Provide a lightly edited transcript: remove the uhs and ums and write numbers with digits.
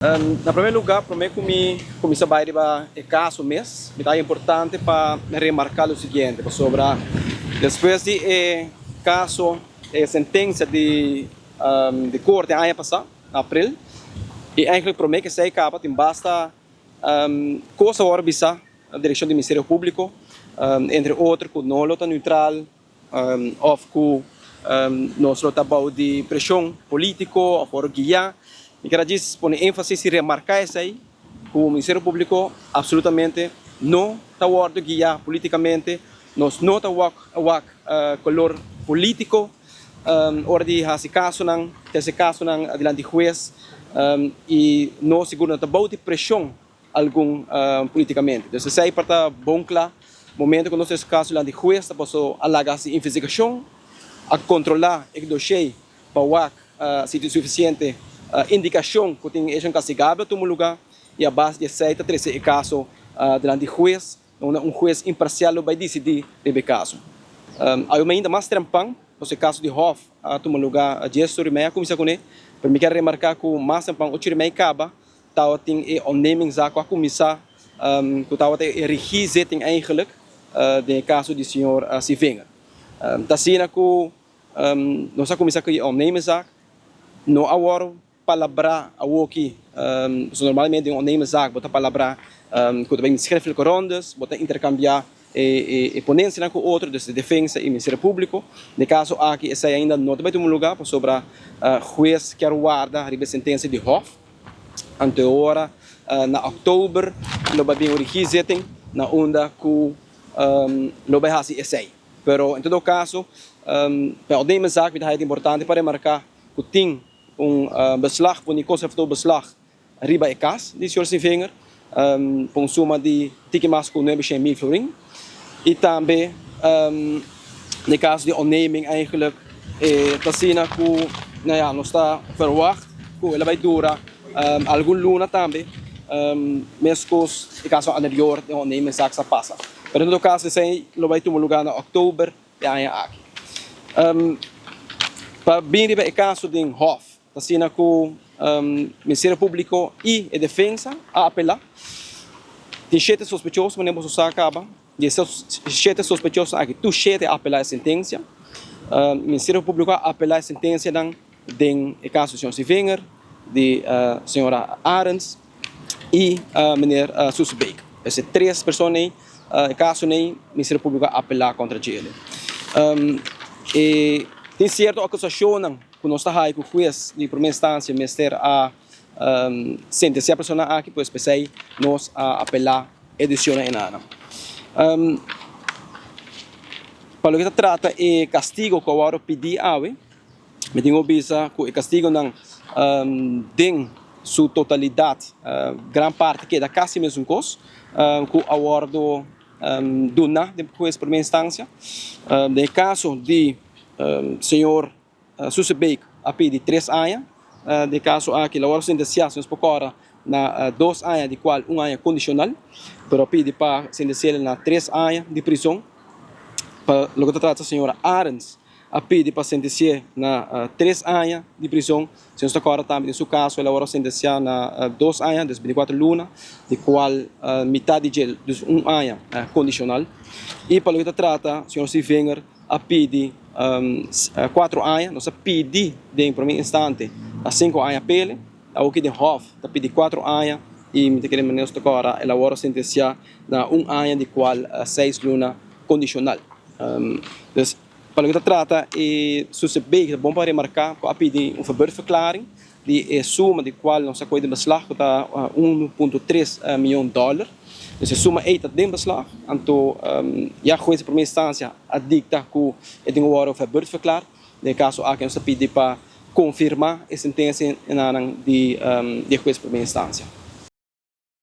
Na primeiro lugar, para mim, como saber o caso mesmo, é importante para remarcar o seguinte, sobre depois de caso, sentença de corte ano passado, em abril, e eigenlijk para mim que se acaba, tem basta coisa hora bisa a direção do Ministério Público, entre outros, com não lota neutral, ou com nós lota de pressão política, ou for guiar. Eu quero dizer, põe ênfase e remarcar isso aí, que o Ministério Público absolutamente não está a guiar politicamente, nós não está a color político, hora de esse caso não adiante juiz, e não seguro está de pressão algum politicamente. Então, isso aí para bom claro, momento que nós esse caso adiante juiz, está posso alagar essa investigação, a controlar o dossiê para se é suficiente indicação que tem é castigável no lugar e a base de aceita esse caso diante do juiz, juiz imparcial vai decidir o caso. Aí ainda mais trampang, esse caso de Hof no lugar de gestor meia comissão com ele, para mim quero remarcar que mais trampang o tiro meia acaba, tá tem o naming za com a comissão, que tá tem regie tem eigenlijk de caso do senhor Sivinger. Tá sendo que nossa comissão que o naming za no agora palavra aqui, normalmente um nome zaak, bota palavra quando vem schriftelijke rondas, bota intercambiar e ponência com outro, desde defesa e Ministério Público. No caso aqui, essa ainda não tem um lugar sobre juiz que guarda a sentença de Hof. Ante hora, na outubro, lo vai bem original, na onda que lo vai fazer essa. Pero em todo caso, o nome zaak é importante para marcar que tem beslag, por conservator beslag, riba e cas, die senhor Sivinger, por suma de tique mais com 900.000 florin. E também, no caso de onneming eigenlijk, está sendo que, não está verwacht, que ela vai durar algum luna também, mesmo que o caso anterior de onneming zaak se passa. Mas no caso, esse vai ter um lugar na outubro, e aí aqui. Para bem o caso de Hof, está sendo que o Ministério Público e a Defesa a apelar. Tem 7 sospechosos, mas não se acaba. E esses 7 sospechosos aqui, tu 7 a apelar a sentença. O Ministério Público a apelar a sentença do caso do senhor Sivinger, da senhora Arends e meneer Soesbeek. Essas 3 pessoas, no caso, o Ministério Público a apelar contra ele. E tem certa acusação que nós está aí com o juiz de primeira instância, Ministério a sentenciar a pessoa aqui, pois pensei nós a apelar edição em ano. Para o que se trata é castigo que eu agora pedi a ele, me tenho visa que o castigo não tem sua totalidade, grande parte que é da quase mesmo coisa, que eu agora dona de juiz de primeira instância. No caso de senhor Soesbeek a pedir 3 anos, de caso aqui, a hora sentenciar, se procura na 2 anos, de qual 1 ano condicional, pero pede para sentenciar na 3 anos de prisão. Para o que trata a senhora Arends, a pedir para sentenciar na 3 anos de prisão, se não agora também em seu caso, ela hora sentenciar na 2 anos, 24 lunas, de qual metade de 1 ano condicional. E para o que trata a senhora Sivinger, a pedir 4 anos, nós pedimos em primeiro instante a 5 anos pele, a o que de Hof, a pedir 4 anos e me queremos nós agora ela agora sentenciar na 1 ano de qual 6 lunas condicional. Então, para o que trata é Soesbeek, é bom para remarcar, a pedir uma verborgverklaring de suma de qual nossa coisa de beslag está 1,3 milhão de dólares. Dus suma eita den beslag, anto ja juiz de primeira instância a dicta que é de agora verborgverklaar. No caso aqui nós pedimos para confirmar a sentença de juiz de primeira instância.